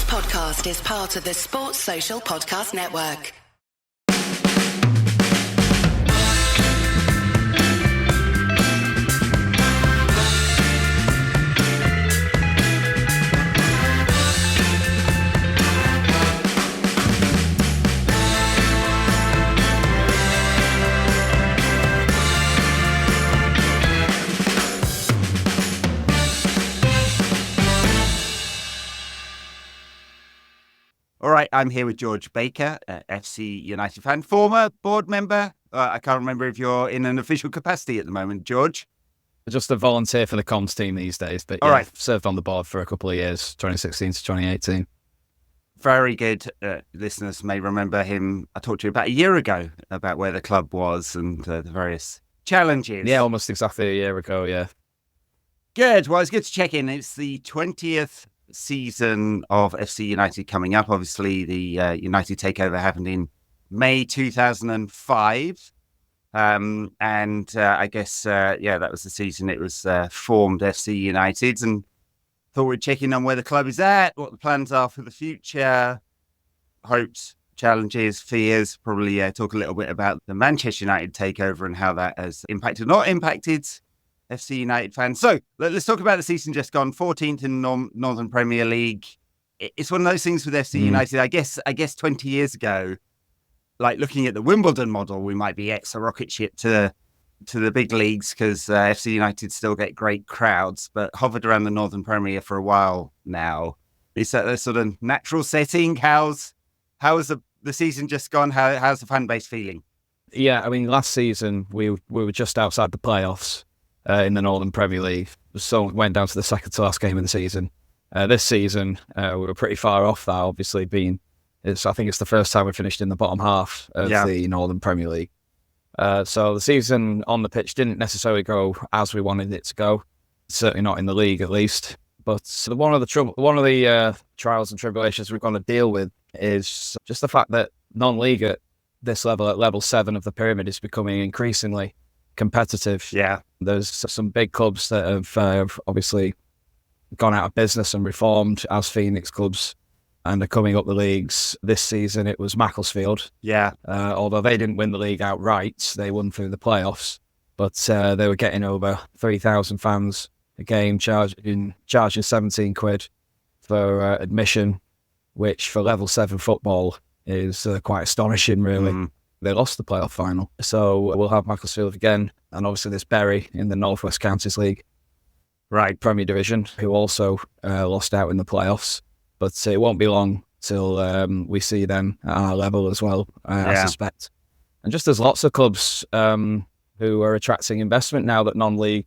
podcast is part of the Sports Social Podcast Network. All right, I'm here with George Baker, FC United fan, former board member. I can't remember if you're in an official capacity at the moment, George. Just a volunteer for the comms team these days, but All right. served on the board for a couple of years, 2016 to 2018. Very good. Listeners may remember him. I talked to you about a year ago about where the club was and the various challenges. Yeah, almost exactly a year ago, yeah. Good. Well, it's good to check in. It's the 20th season of FC United coming up. Obviously, the United takeover happened in May 2005. I guess, that was the season it was formed, FC United. And thought we'd check in on where the club is at, what the plans are for the future, hopes, challenges, fears, probably talk a little bit about the Manchester United takeover and how that has impacted, not impacted, FC United fans. So let's talk about the season just gone, 14th in Northern Premier League. It's one of those things with FC United. I guess 20 years ago, like looking at the Wimbledon model, we might be a rocket ship to the big leagues because FC United still get great crowds, but hovered around the Northern Premier for a while now. Is that a sort of natural setting? How has the season just gone? How's the fan base feeling? Yeah, I mean, last season we were just outside the playoffs in the Northern Premier League, so it went down to the second to last game of the season. This season we were pretty far off that, obviously I think it's the first time we finished in the bottom half of the Northern Premier League. So the season on the pitch didn't necessarily go as we wanted it to go, certainly not in the league at least. But one of the trials and tribulations we're going to deal with is just the fact that non-league at this level, at level 7 of the pyramid, is becoming increasingly competitive. Yeah. There's some big clubs that have obviously gone out of business and reformed as Phoenix clubs and are coming up the leagues. This season it was Macclesfield. Yeah. Although they didn't win the league outright, they won through the playoffs. But they were getting over 3,000 fans a game, charging 17 quid for admission, which for level 7 football is quite astonishing, really. They lost the playoff final. So we'll have Macclesfield again. And obviously there's Bury in the North West Counties League, right, Premier Division, who also lost out in the playoffs. But it won't be long till we see them at our level as well, I suspect. And just there's lots of clubs who are attracting investment now that non-league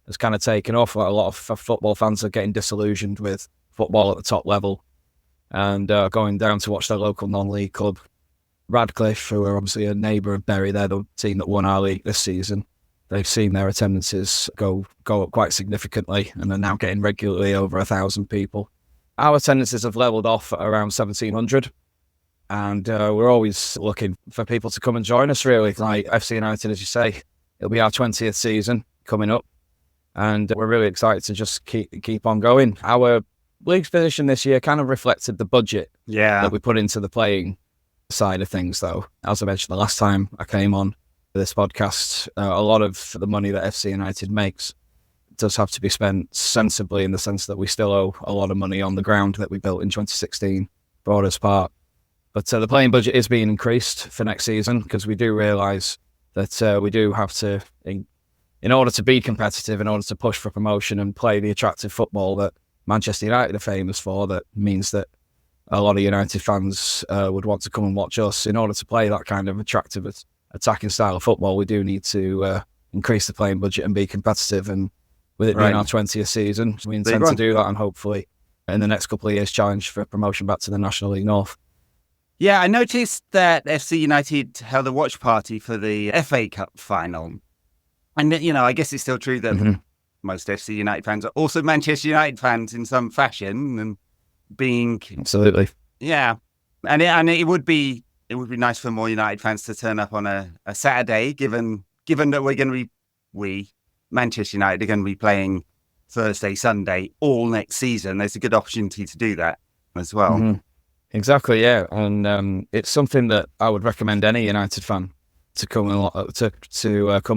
has kind of taken off. A lot of football fans are getting disillusioned with football at the top level and going down to watch their local non-league club. Radcliffe, who are obviously a neighbour of Bury, they're the team that won our league this season. They've seen their attendances go up quite significantly and are now getting regularly over 1,000 people. Our attendances have levelled off at around 1,700, and we're always looking for people to come and join us, really. Like FC United, as you say, it'll be our 20th season coming up, and we're really excited to just keep on going. Our league's position this year kind of reflected the budget that we put into the playing side of things, though. As I mentioned the last time I came on this podcast, a lot of the money that FC United makes does have to be spent sensibly, in the sense that we still owe a lot of money on the ground that we built in 2016, Borders Park. But the playing budget is being increased for next season, because we do realise that we do have to, in order to be competitive, in order to push for promotion and play the attractive football that Manchester United are famous for, that means that a lot of United fans would want to come and watch us. In order to play that kind of attractive attacking style of football, we do need to increase the playing budget and be competitive. And with it being our 20th season, we intend to do that, and hopefully in the next couple of years challenge for promotion back to the National League North. Yeah, I noticed that FC United held a watch party for the FA Cup final. And, I guess it's still true that most FC United fans are also Manchester United fans in some fashion, and being... Absolutely. Yeah. And it would be nice for more United fans to turn up on a Saturday, given that we're going to be, Manchester United are going to be playing Thursday, Sunday all next season. There's a good opportunity to do that. as well. Mm-hmm. Exactly, yeah. And it's something that I would recommend any United fan to come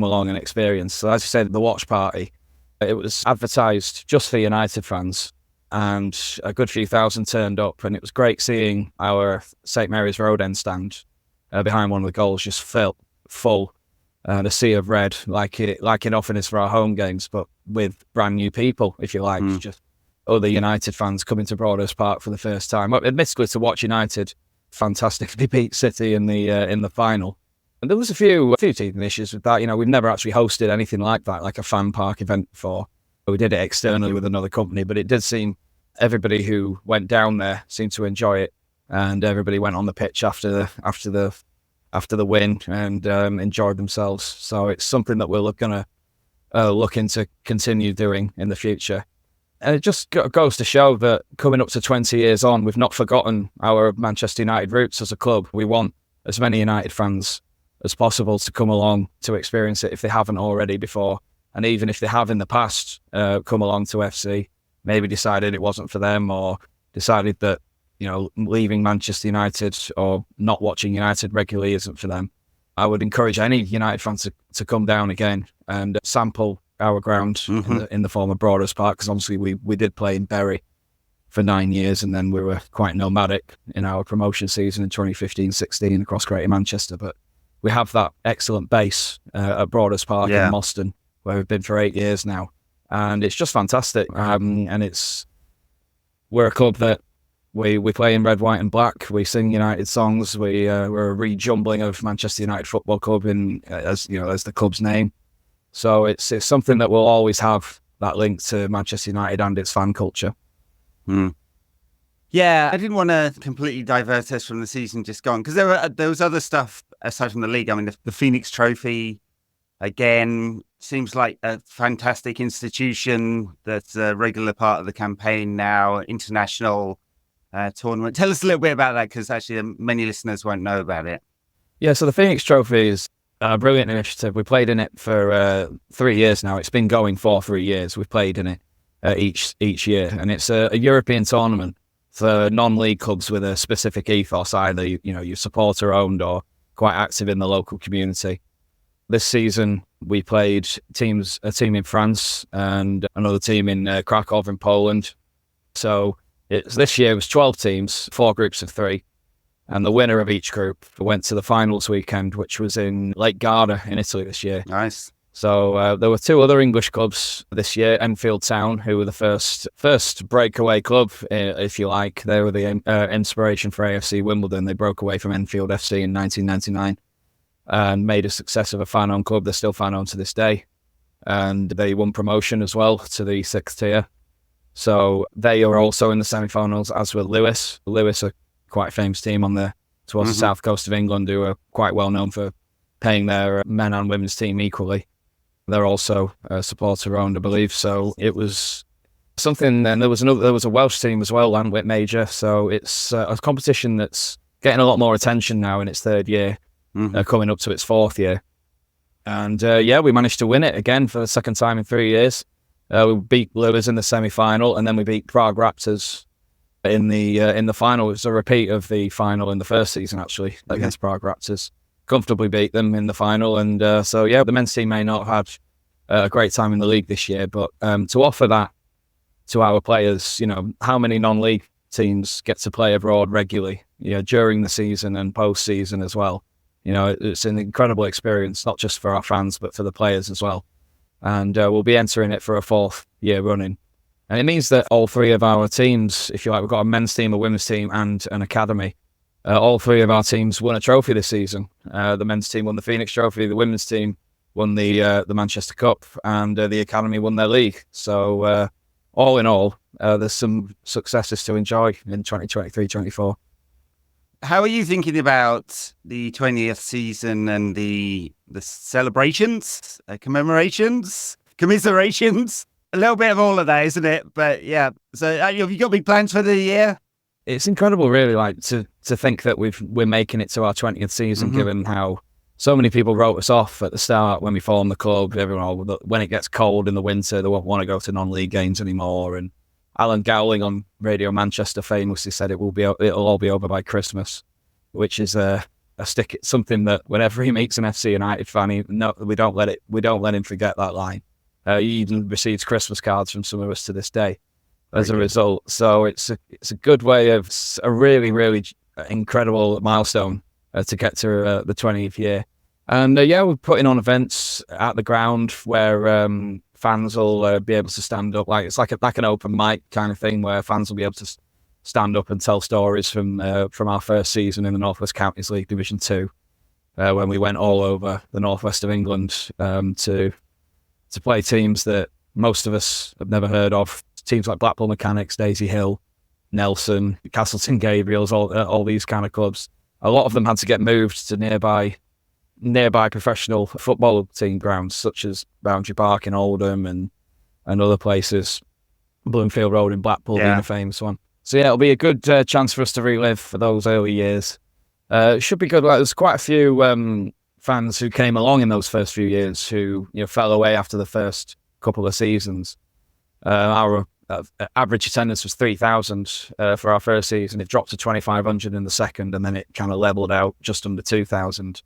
along and experience. So as you said, the watch party, it was advertised just for United fans, and a good few thousand turned up, and it was great seeing our St Mary's Road end stand behind one of the goals just full, a sea of red, like it often is for our home games, but with brand new people, if you like, just other United fans coming to Broadhurst Park for the first time. Admittedly, to watch United fantastically beat City in the final. And there was a few teething issues with that. You know, we've never actually hosted anything like that, like a fan park event before. We did it externally with another company, but it did seem everybody who went down there seemed to enjoy it, and everybody went on the pitch after the win and enjoyed themselves. So it's something that we're going to look into continue doing in the future. And it just goes to show that coming up to 20 years on, we've not forgotten our Manchester United roots as a club. We want as many United fans as possible to come along to experience it if they haven't already before. And even if they have in the past come along to FC, maybe decided it wasn't for them, or decided that, you know, leaving Manchester United or not watching United regularly isn't for them. I would encourage any United fans to come down again and sample our ground in the former Broadhurst Park, because obviously we did play in Bury for 9 years, and then we were quite nomadic in our promotion season in 2015-16 across Greater Manchester. But we have that excellent base at Broadhurst Park in Moston, where we've been for 8 years now, and it's just fantastic. And we're a club that we play in red, white, and black. We sing United songs. We're a rejumbling of Manchester United Football Club as the club's name. So it's something that will always have that link to Manchester United and its fan culture. Yeah, I didn't want to completely divert us from the season just gone, because there was other stuff aside from the league. I mean, the Phoenix Trophy, again, seems like a fantastic institution that's a regular part of the campaign now, international tournament. Tell us a little bit about that, because actually many listeners won't know about it. Yeah, so the Phoenix Trophy is a brilliant initiative. We played in it for 3 years now. It's been going for 3 years. We've played in it each year, and it's a European tournament for non-league clubs with a specific ethos, either you supporter-owned or quite active in the local community. This season, we played a team in France and another team in Krakow in Poland. So this year it was 12 teams, 4 groups of 3. And the winner of each group went to the finals weekend, which was in Lake Garda in Italy this year. Nice. So there were 2 other English clubs this year, Enfield Town, who were the first breakaway club, if you like. They were the inspiration for AFC Wimbledon. They broke away from Enfield FC in 1999 and made a success of a fan-owned club. They're still fan-owned to this day. And they won promotion as well to the 6th tier. So they are also in the semi-finals, as were Lewes. Lewes are quite a famous team towards the south coast of England, who are quite well known for paying their men and women's team equally. They're also supporter-owned, I believe. So it was something. And there was a Welsh team as well, Llanwit Major. So it's a competition that's getting a lot more attention now in its 3rd year, coming up to its 4th year. And we managed to win it again for the 2nd time in 3 years. We beat Lewes in the semi-final, and then we beat Prague Raptors in the final. It was a repeat of the final in the first season, actually, against Prague Raptors. Comfortably beat them in the final. And the men's team may not have had a great time in the league this year, but to offer that to our players, how many non-league teams get to play abroad regularly, during the season and post-season as well. It's an incredible experience, not just for our fans, but for the players as well. And we'll be entering it for a 4th year running. And it means that all 3 of our teams, if you like, we've got a men's team, a women's team, and an academy. All 3 of our teams won a trophy this season. The men's team won the Phoenix Trophy, the women's team won the Manchester Cup, and the academy won their league. So all in all, there's some successes to enjoy in 2023-24. How are you thinking about the 20th season and the celebrations, commemorations, commiserations? A little bit of all of that, isn't it? But yeah, so have you got big plans for the year? It's incredible, really, like to think that we're making it to our 20th season, given how so many people wrote us off at the start when we formed the club. Everyone, when it gets cold in the winter, they won't want to go to non-league games anymore. And Alan Gowling on Radio Manchester famously said it'll all be over by Christmas, which is something that whenever he meets an FC United fan, we don't let him forget that line. He even receives Christmas cards from some of us to this day as a result. So it's a good way of a really, really incredible milestone to get to the 20th year. And we're putting on events at the ground where fans will be able to stand up. It's like an open mic kind of thing where fans will be able to stand up and tell stories from our first season in the North West Counties League Division 2, when we went all over the northwest of England to play teams that most of us have never heard of. Teams like Blackpool Mechanics, Daisy Hill, Nelson, Castleton Gabriels, all these kind of clubs. A lot of them had to get moved to nearby professional football team grounds, such as Boundary Park in Oldham and other places. Bloomfield Road in Blackpool being a famous one. So it'll be a good chance for us to relive for those early years. It should be good. There's quite a few fans who came along in those first few years who fell away after the first couple of seasons. Our average attendance was 3,000 for our first season. It dropped to 2,500 in the second, and then it kind of leveled out just under 2,000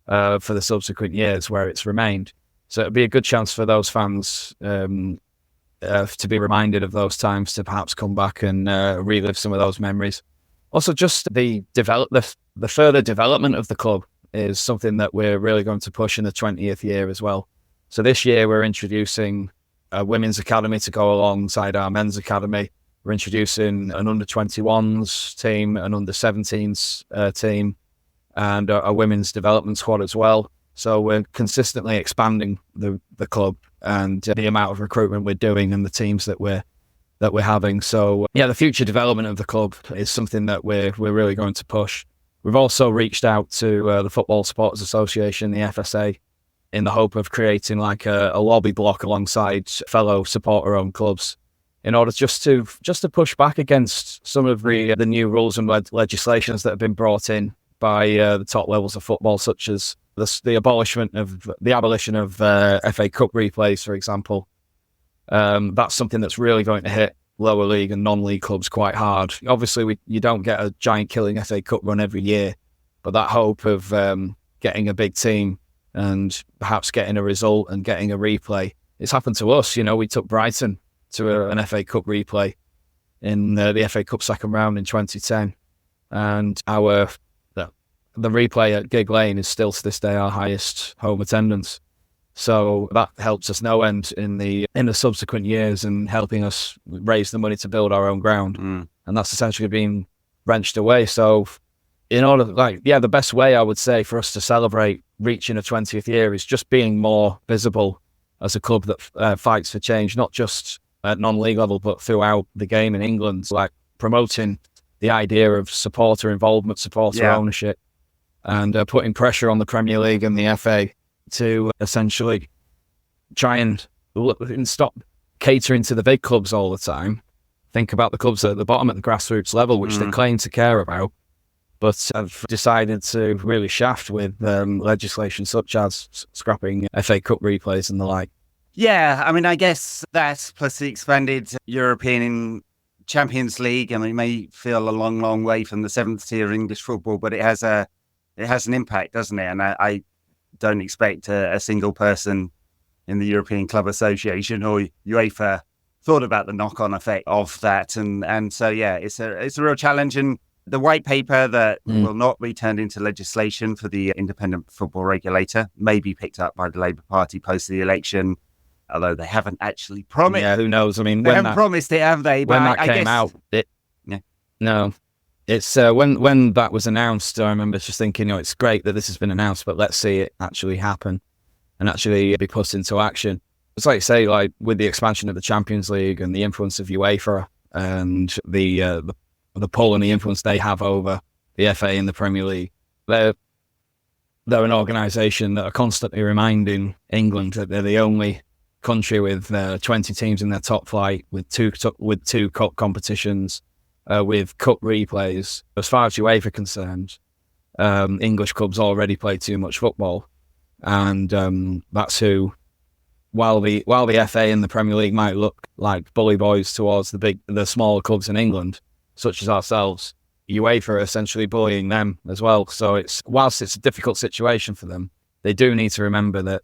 for the subsequent years where it's remained. So it'd be a good chance for those fans to be reminded of those times, to perhaps come back and relive some of those memories. Also, just the further development of the club is something that we're really going to push in the 20th year as well. So this year we're introducing a women's academy to go alongside our men's academy. We're introducing an under-21s team, an under-17s team, and a women's development squad as well. So we're consistently expanding the club and the amount of recruitment we're doing and the teams that we're having. So the future development of the club is something that we're really going to push. We've also reached out to the Football Supporters Association, the FSA, in the hope of creating like a lobby block alongside fellow supporter-owned clubs, in order just to push back against some of the new rules and legislations that have been brought in by the top levels of football, such as the abolition of FA Cup replays, for example. That's something that's really going to hit lower league and non-league clubs quite hard. Obviously, you don't get a giant killing FA Cup run every year, but that hope of getting a big team and perhaps getting a result and getting a replay, it's happened to us. We took Brighton to an FA Cup replay in the FA Cup second round in 2010, and the replay at Gig Lane is still to this day our highest home attendance. So that helps us no end in the subsequent years and helping us raise the money to build our own ground. And that's essentially been wrenched away. So the best way I would say for us to celebrate reaching a 20th year is just being more visible as a club that fights for change, not just at non-league level, but throughout the game in England, like promoting the idea of supporter involvement, supporter ownership, and putting pressure on the Premier League and the FA to essentially try and stop catering to the big clubs all the time. Think about the clubs at the bottom at the grassroots level, which they claim to care about, but have decided to really shaft with legislation such as scrapping FA Cup replays and the like. Yeah, I mean, I guess that plus the expanded European Champions League, it may feel a long, long way from the seventh tier of English football, but it has an impact, doesn't it? And I don't expect a single person in the European Club Association or UEFA thought about the knock-on effect of that. And so, it's a real challenge. And the white paper that will not be turned into legislation for the independent football regulator may be picked up by the Labour Party post the election, although they haven't actually promised. Yeah, who knows? I mean, they haven't promised it, have they? When that came out, no. It's when that was announced, I remember just thinking, it's great that this has been announced, but let's see it actually happen and actually be put into action. It's like you say, like with the expansion of the Champions League and the influence of UEFA and the pull and the influence they have over the FA and the Premier League, they're an organisation that are constantly reminding England that they're the only country with 20 teams in their top flight, with two cup competitions. With cup replays. As far as UEFA are concerned, English clubs already play too much football, and that's who while the FA and the Premier League might look like bully boys towards the smaller clubs in England, such as ourselves, UEFA are essentially bullying them as well. So whilst it's a difficult situation for them, they do need to remember that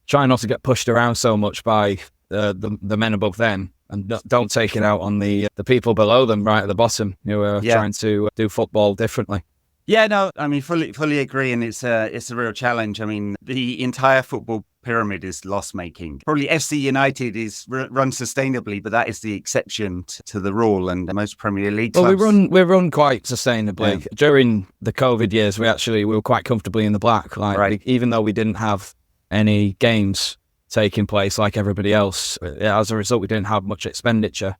try not to get pushed around so much by the men above them, and don't take it out on the people below them right at the bottom who are trying to do football differently. Yeah, no, I mean, fully agree, and it's a real challenge. I mean, the entire football pyramid is loss-making. Probably FC United is run sustainably, but that is the exception to the rule, and most Premier League clubs... Well, we run quite sustainably. Yeah. During the COVID years, we were quite comfortably in the black. Even though we didn't have any games taking place like everybody else, as a result, we didn't have much expenditure.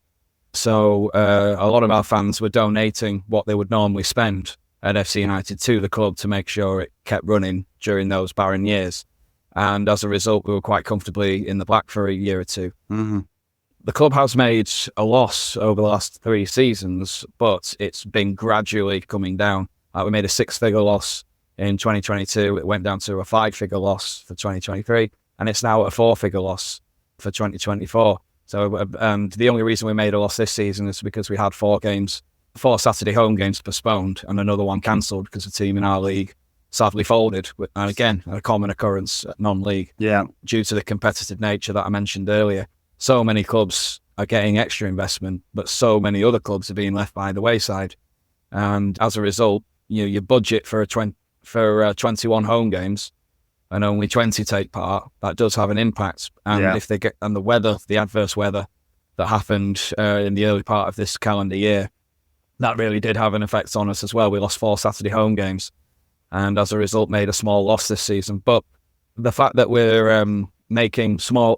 So a lot of our fans were donating what they would normally spend at FC United to the club to make sure it kept running during those barren years. And as a result, we were quite comfortably in the black for a year or two. Mm-hmm. The club has made a loss over the last 3 seasons, but it's been gradually coming down. We made a 6-figure loss in 2022. It went down to a 5-figure loss for 2023, and it's now at a 4-figure loss for 2024. So the only reason we made a loss this season is because we had 4 Saturday home games postponed and another one cancelled because a team in our league sadly folded. And again, a common occurrence at non-league. Yeah. Due to the competitive nature that I mentioned earlier. So many clubs are getting extra investment, but so many other clubs are being left by the wayside. And as a result, your budget for 21 home games and only 20 take part, that does have an impact. And if they get, and the adverse weather that happened in the early part of this calendar year, that really did have an effect on us as well. We lost 4 Saturday home games, and as a result made a small loss this season. But the fact that we're making smaller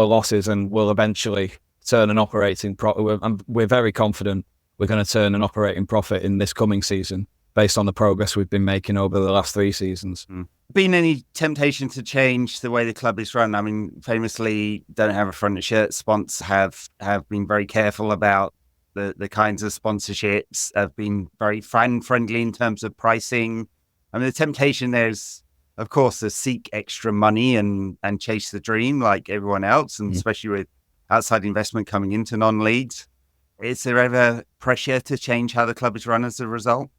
losses and will eventually turn an operating profit, we're very confident we're going to turn an operating profit in this coming season based on the progress we've been making over the last 3 seasons. Been any temptation to change the way the club is run? I mean, famously, don't have a front shirt sponsor, have been very careful about the kinds of sponsorships, have been very fan-friendly in terms of pricing. I mean, the temptation there is, of course, to seek extra money and chase the dream like everyone else, and especially with outside investment coming into non-leagues. Is there ever pressure to change how the club is run as a result?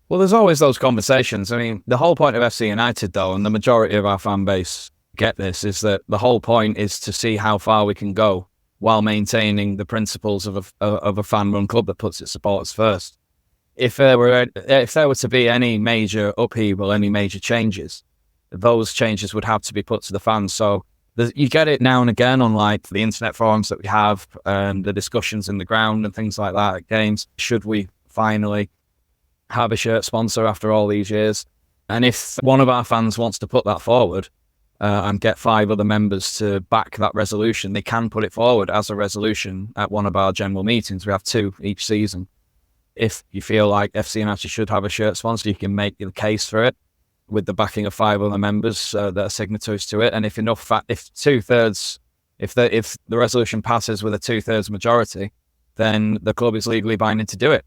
Well, there's always those conversations. I mean, the whole point of FC United, though, and the majority of our fan base get this, is that the whole point is to see how far we can go while maintaining the principles of a fan-run club that puts its supporters first. If there were to be any major upheaval, any major changes, those changes would have to be put to the fans. So you get it now and again on like the internet forums that we have and the discussions in the ground and things like that at games. Should we finally have a shirt sponsor after all these years? And if one of our fans wants to put that forward and get 5 other members to back that resolution, they can put it forward as a resolution at one of our general meetings. We have 2 each season. If you feel like FC United should have a shirt sponsor, you can make the case for it with the backing of 5 other members that are signatories to it. And if the resolution passes with a 2/3 majority, then the club is legally binding to do it.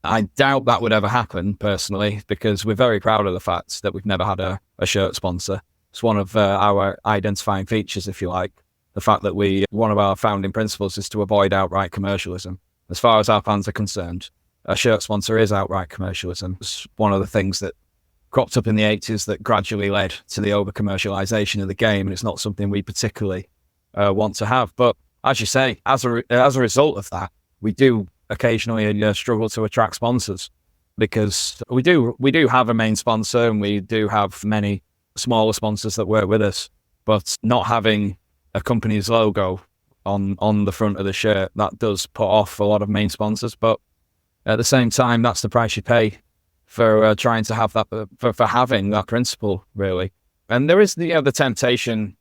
I doubt that would ever happen personally, because we're very proud of the fact that we've never had a shirt sponsor. It's one of our identifying features, if you like. The fact that one of our founding principles is to avoid outright commercialism. As far as our fans are concerned, a shirt sponsor is outright commercialism. It's one of the things that cropped up in the 80s that gradually led to the over-commercialisation of the game, and it's not something we particularly want to have. But as you say, as a result of that, we do occasionally struggle to attract sponsors, because we do have a main sponsor and we do have many smaller sponsors that work with us, but not having a company's logo on the front of the shirt, that does put off a lot of main sponsors. But at the same time, that's the price you pay for trying to have that, for having that principle, really. And there is the temptation,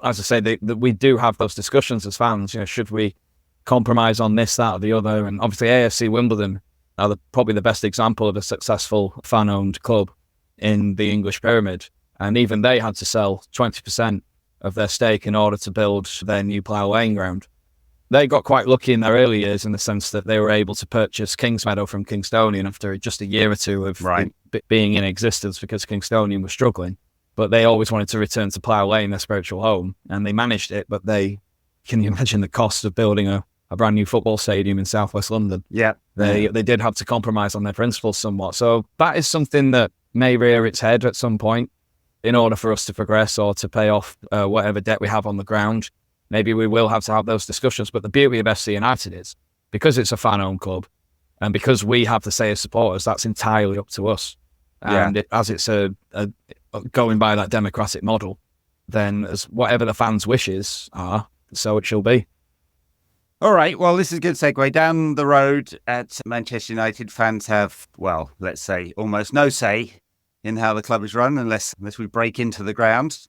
as I say, that we do have those discussions as fans. Should we compromise on this, that, or the other? And obviously, AFC Wimbledon are probably the best example of a successful fan-owned club in the English pyramid. And even they had to sell 20% of their stake in order to build their new Plough Lane ground. They got quite lucky in their early years in the sense that they were able to purchase Kingsmeadow from Kingstonian after just a year or two of being in existence, because Kingstonian was struggling. but they always wanted to return to Plough Lane, their spiritual home, and they managed it. But can you imagine the cost of building a brand new football stadium in southwest London? Yeah. They did have to compromise on their principles somewhat. So that is something that may rear its head at some point in order for us to progress or to pay off whatever debt we have on the ground. Maybe we will have to have those discussions. But the beauty of FC United is, because it's a fan-owned club and because we have the say as supporters, that's entirely up to us. And as it's going by that democratic model, then as whatever the fans' wishes are, so it shall be. All right. Well, this is a good segue. Down the road at Manchester United, fans have, well, let's say almost no say in how the club is run unless we break into the ground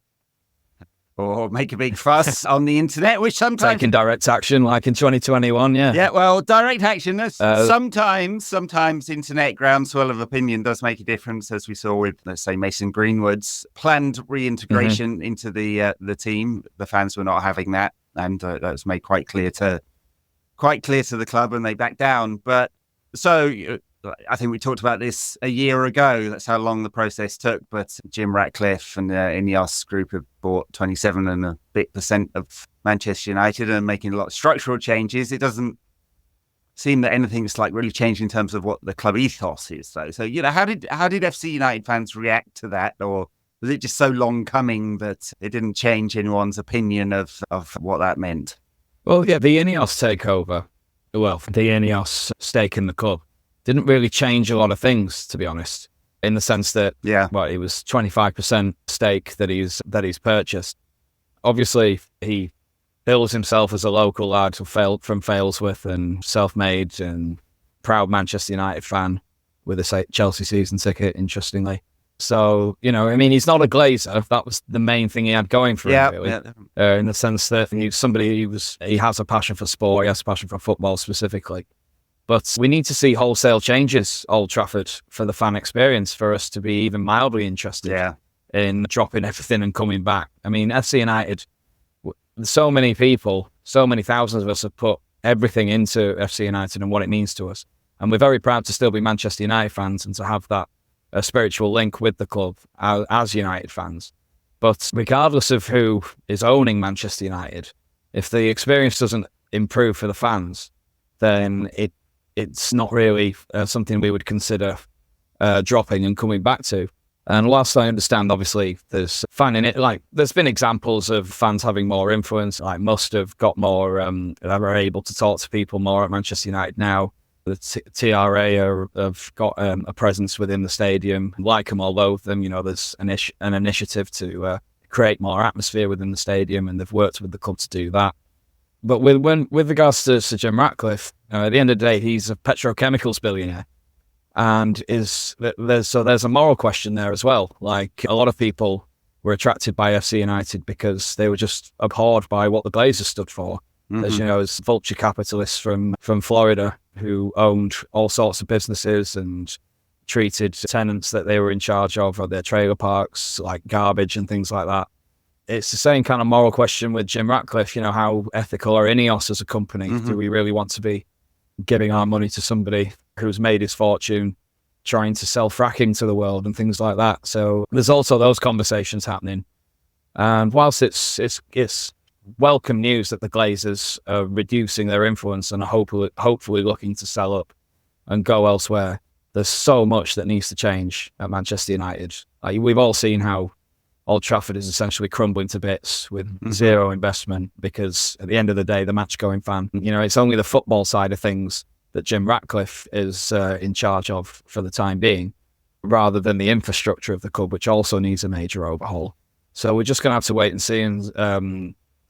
or make a big fuss on the internet, which sometimes... Taking direct action like in 2021, yeah. Yeah, well, direct action. Sometimes internet groundswell of opinion does make a difference, as we saw with, let's say, Mason Greenwood's planned reintegration into the team. The fans were not having that, and that was made quite clear to the club, and they backed down. But so I think we talked about this a year ago. That's how long the process took. But Jim Ratcliffe and the Ineos group have bought 27 and a bit % of Manchester United and making a lot of structural changes. It doesn't seem that anything's like really changed in terms of what the club ethos is, though. So, how did FC United fans react to that, or was it just so long coming that it didn't change anyone's opinion of what that meant? Well, yeah, the Ineos takeover, the Ineos stake in the club didn't really change a lot of things, to be honest, in the sense that, it was 25% stake that he's purchased. Obviously, he bills himself as a local lad from Failsworth and self-made and proud Manchester United fan with a Chelsea season ticket, interestingly. So, he's not a glazer. That was the main thing he had going for him, really. In the sense that he has a passion for sport, he has a passion for football specifically. But we need to see wholesale changes, Old Trafford, for the fan experience, for us to be even mildly interested in dropping everything and coming back. I mean, FC United, so many people, so many thousands of us have put everything into FC United and what it means to us. And we're very proud to still be Manchester United fans and to have that spiritual link with the club as United fans. But regardless of who is owning Manchester United, if the experience doesn't improve for the fans, then it's not really something we would consider dropping and coming back to. And whilst I understand, obviously, there's been examples of fans having more influence, like must have got more, are able to talk to people more at Manchester United now. The TRA have got a presence within the stadium. Like them or loathe them, there's an initiative to create more atmosphere within the stadium, and they've worked with the club to do that. But with regards to Sir Jim Ratcliffe, at the end of the day, he's a petrochemicals billionaire, and there's a moral question there as well. Like, a lot of people were attracted by FC United because they were just abhorred by what the Glazers stood for. Mm-hmm. As vulture capitalists from Florida who owned all sorts of businesses and treated tenants that they were in charge of or their trailer parks like garbage and things like that. It's the same kind of moral question with Jim Ratcliffe. How ethical are Ineos as a company? Mm-hmm. Do we really want to be giving our money to somebody who's made his fortune trying to sell fracking to the world and things like that? So there's also those conversations happening. And whilst it's welcome news that the Glazers are reducing their influence and are hopefully looking to sell up and go elsewhere, there's so much that needs to change at Manchester United. We've all seen how Old Trafford is essentially crumbling to bits with zero investment, because at the end of the day, the match-going fan, it's only the football side of things that Jim Ratcliffe is in charge of for the time being, rather than the infrastructure of the club, which also needs a major overhaul. So we're just going to have to wait and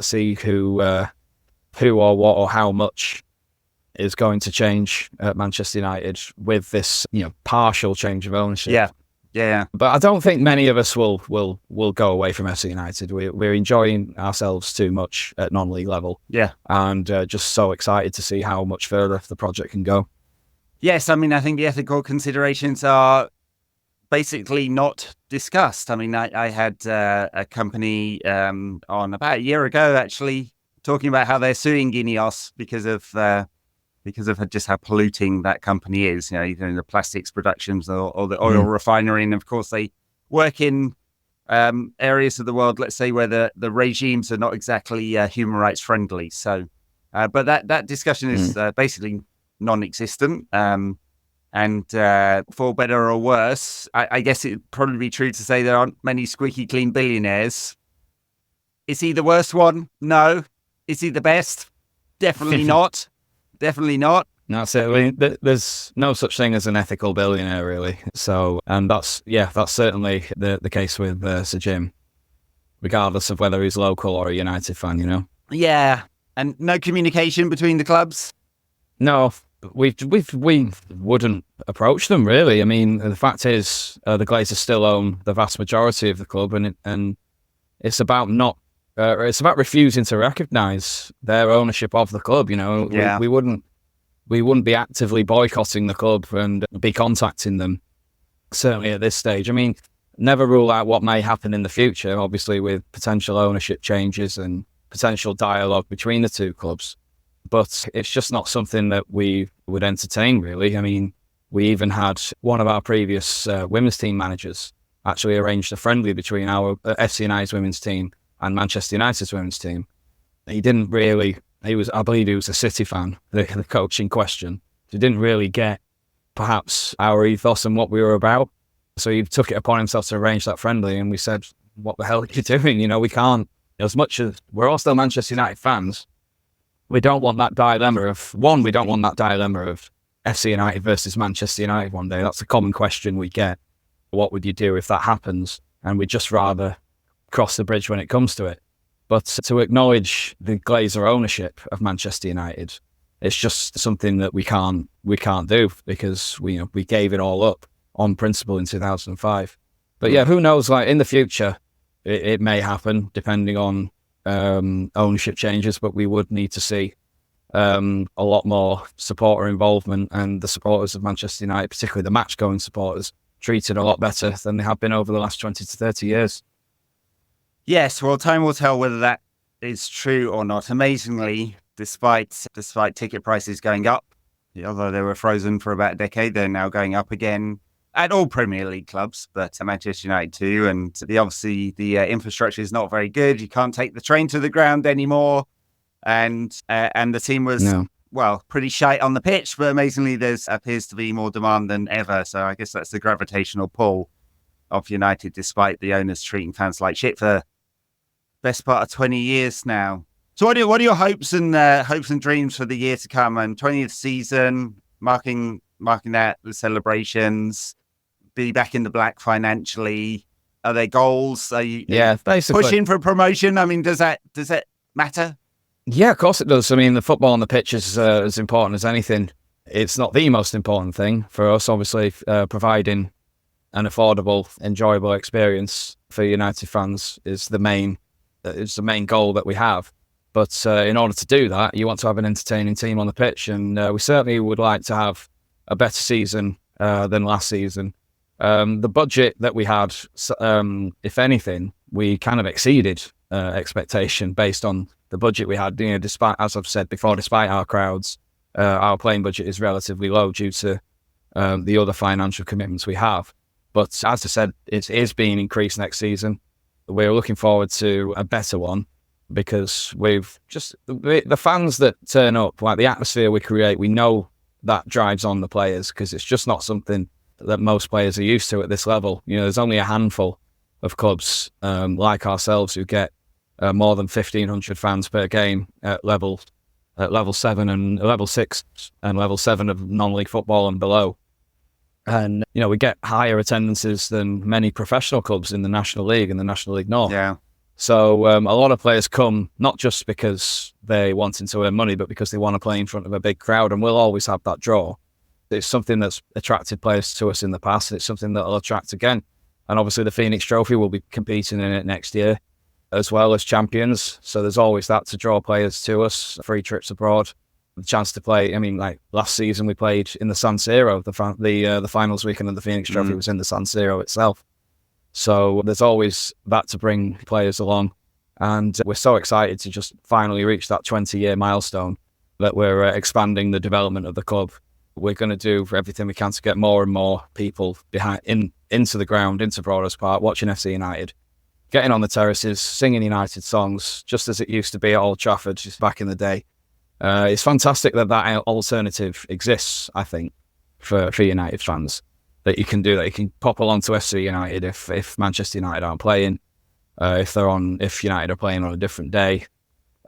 see who or what or how much is going to change at Manchester United with this, partial change of ownership. Yeah. But I don't think many of us will go away from FC United. We're enjoying ourselves too much at non-league level. Yeah. And just so excited to see how much further the project can go. Yes, I mean, I think the ethical considerations are basically not discussed. I mean, I had a company on about a year ago, actually, talking about how they're suing Ineos because of just how polluting that company is, either in the plastics productions or the oil refinery. And of course, they work in areas of the world, let's say, where the regimes are not exactly human rights friendly. So, but that discussion is basically non-existent. And for better or worse, I guess it'd probably be true to say there aren't many squeaky clean billionaires. Is he the worst one? No. Is he the best? Definitely not. Definitely not. That's it. I mean, there's no such thing as an ethical billionaire, really. So, and that's certainly the case with Sir Jim, regardless of whether he's local or a United fan, you know? Yeah. And no communication between the clubs? No, we wouldn't approach them, really. I mean, the fact is, the Glazers still own the vast majority of the club, and it's about it's about refusing to recognise their ownership of the club. You know, we wouldn't be actively boycotting the club and be contacting them, certainly at this stage. I mean, never rule out what may happen in the future, obviously, with potential ownership changes and potential dialogue between the two clubs. But it's just not something that we would entertain, really. I mean, we even had one of our previous women's team managers actually arranged a friendly between our FC United's women's team and Manchester United's women's team. I believe he was a City fan, the coach in question. He didn't really get perhaps our ethos and what we were about. So he took it upon himself to arrange that friendly, and we said, what the hell are you doing? You know, we can't, as much as we're all still Manchester United fans, we don't want that dilemma of FC United versus Manchester United one day. That's a common question we get. What would you do if that happens? And we'd just rather cross the bridge when it comes to it. But to acknowledge the Glazer ownership of Manchester United, it's just something that we can't do, because we gave it all up on principle in 2005. But yeah, who knows? Like in the future, it may happen depending on ownership changes. But we would need to see a lot more supporter involvement, and the supporters of Manchester United, particularly the match-going supporters, treated a lot better than they have been over the last 20 to 30 years. Yes, well, time will tell whether that is true or not. Amazingly, despite ticket prices going up, although they were frozen for about a decade, they're now going up again at all Premier League clubs, but Manchester United too. And obviously the infrastructure is not very good. You can't take the train to the ground anymore, and the team was pretty shite on the pitch. But amazingly, there appears to be more demand than ever. So I guess that's the gravitational pull of United, despite the owners treating fans like shit for best part of 20 years now. So what are your hopes and dreams for the year to come? And 20th season, marking that with celebrations, be back in the black financially. Are there goals? Are you basically pushing for promotion? I mean, does that matter? Yeah, of course it does. I mean, the football on the pitch is as important as anything. It's not the most important thing for us, obviously, providing an affordable, enjoyable experience for United fans is the main goal that we have. But in order to do that, you want to have an entertaining team on the pitch, and we certainly would like to have a better season than last season. The budget that we had, if anything, we kind of exceeded expectation based on the budget we had. You know, despite, as I've said before, despite our crowds, our playing budget is relatively low due to the other financial commitments we have. But as I said, it is being increased next season. We're looking forward to a better one, because the fans that turn up, like the atmosphere we create, we know that drives on the players, because it's just not something that most players are used to at this level. You know, there's only a handful of clubs like ourselves who get more than 1,500 fans per game at level 7 and level 6 and level 7 of non-league football and below. And, you know, we get higher attendances than many professional clubs in the National League and the National League North. Yeah. So a lot of players come not just because they wanting to earn money, but because they want to play in front of a big crowd, and we'll always have that draw. It's something that's attracted players to us in the past, and it's something that will attract again. And obviously the Phoenix Trophy will be competing in it next year, as well as champions. So there's always that to draw players to us, free trips abroad, the chance to play. I mean, like last season we played in the San Siro, the finals weekend of the Phoenix Trophy was in the San Siro itself. So there's always that to bring players along. And we're so excited to just finally reach that 20-year milestone that we're expanding the development of the club. We're going to do everything we can to get more and more people into the ground, into Broadhurst Park, watching FC United. getting on the terraces, singing United songs, just as it used to be at Old Trafford just back in the day. It's fantastic that alternative exists, I think, for United fans, that you can do that. You can pop along to FC United if Manchester United aren't playing, if United are playing on a different day,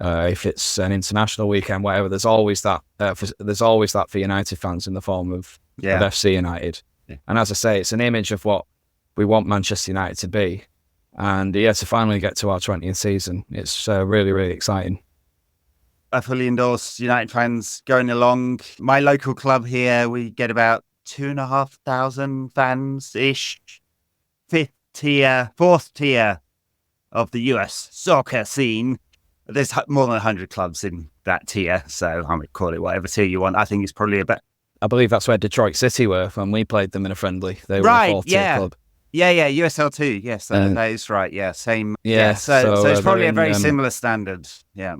if it's an international weekend, whatever. There's always that for United fans in the form of FC United. Yeah. And as I say, it's an image of what we want Manchester United to be. And to finally get to our 20th season, it's really, really exciting. I fully endorse United fans going along. My local club here, we get about 2,500 fans-ish. Fourth tier of the US soccer scene. There's more than 100 clubs in that tier, so I might call it whatever tier you want. I think it's probably about... I believe that's where Detroit City were when we played them in a friendly. They were the fourth tier club. Yeah, USL2. Yes, that is right. Yeah, same. Yeah, so it's probably a very similar standard. Yeah.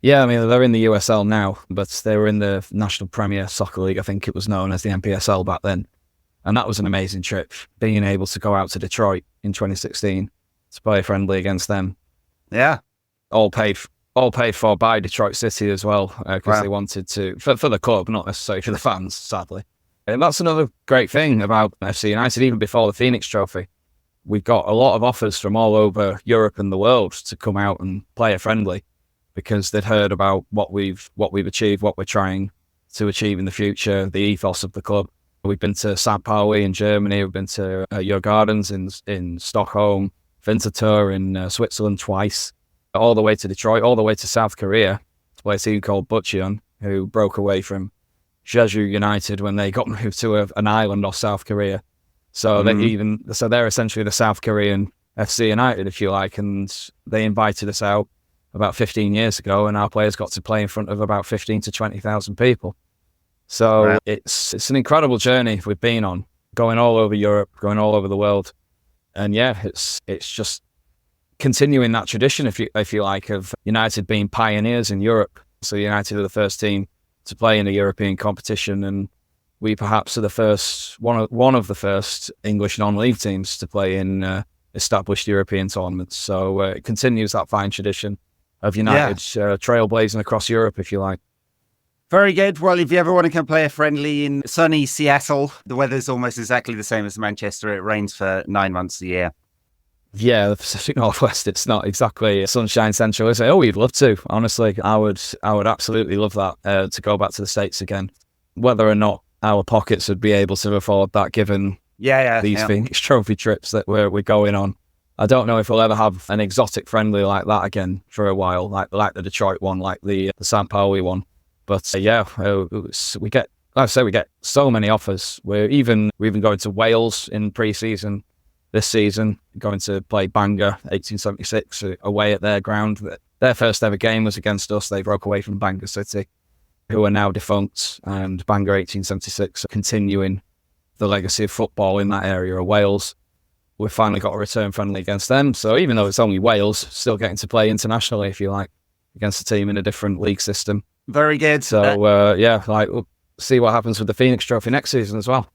Yeah, I mean, they're in the USL now, but they were in the National Premier Soccer League. I think it was known as the NPSL back then. And that was an amazing trip, being able to go out to Detroit in 2016 to play a friendly against them. Yeah. All paid for by Detroit City as well, because they wanted to, for the club, not necessarily for the fans, sadly. And that's another great thing about FC United, even before the Phoenix Trophy. We got a lot of offers from all over Europe and the world to come out and play a friendly, because they'd heard about what we've achieved, what we're trying to achieve in the future, the ethos of the club. We've been to St. Pauli in Germany, we've been to Djurgårdens in Stockholm, Winterthur in Switzerland twice, all the way to Detroit, all the way to South Korea to play a team called Bucheon, who broke away from Jeju United when they got moved to an island off South Korea. So they're essentially the South Korean FC United, if you like, and they invited us out about 15 years ago, and our players got to play in front of about 15 to 20,000 people. So it's an incredible journey we've been on, going all over Europe, going all over the world. And it's just continuing that tradition, if you like, of United being pioneers in Europe. So United are the first team to play in a European competition, and we perhaps are the first, one of the first English non-league teams to play in established European tournaments. So it continues that fine tradition of United trailblazing across Europe, if you like. Very good. Well, if you ever want to come play a friendly in sunny Seattle, the weather's almost exactly the same as Manchester. It rains for 9 months a year. Yeah, the Pacific Northwest, it's not exactly sunshine central, is it? Oh, we'd love to. Honestly, I would absolutely love that, to go back to the States again. Whether or not our pockets would be able to afford that, given these Phoenix Trophy trips that we're going on. I don't know if we'll ever have an exotic friendly like that again for a while, like the Detroit one, like the St. Pauli one. But we get so many offers. We're even going to Wales in pre-season this season, going to play Bangor 1876 away at their ground. Their first ever game was against us. They broke away from Bangor City, who are now defunct, and Bangor 1876 are continuing the legacy of football in that area of Wales. We've finally got a return friendly against them. So even though it's only Wales, still getting to play internationally, if you like, against a team in a different league system. Very good. So, we'll see what happens with the Phoenix Trophy next season as well.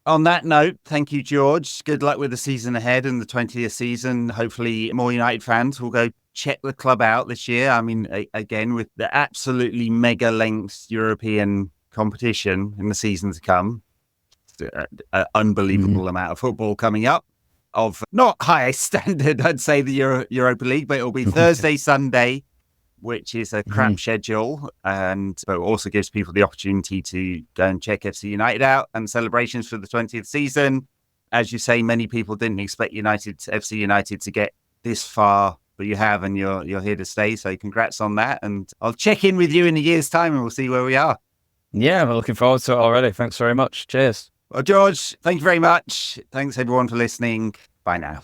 On that note, thank you, George. Good luck with the season ahead and the 20th season. Hopefully more United fans will go check the club out this year. I mean, again, with the absolutely mega-length European competition in the season to come, an unbelievable amount of football coming up. Of not highest standard, I'd say, the Europa League, but it'll be Thursday, Sunday, which is a crap schedule, but also gives people the opportunity to go and check FC United out and celebrations for the 20th season. As you say, many people didn't expect FC United to get this far, but you have, and you're here to stay. So congrats on that. And I'll check in with you in a year's time and we'll see where we are. Yeah, we're looking forward to it already. Thanks very much. Cheers. Well, George, thank you very much. Thanks everyone for listening. Bye now.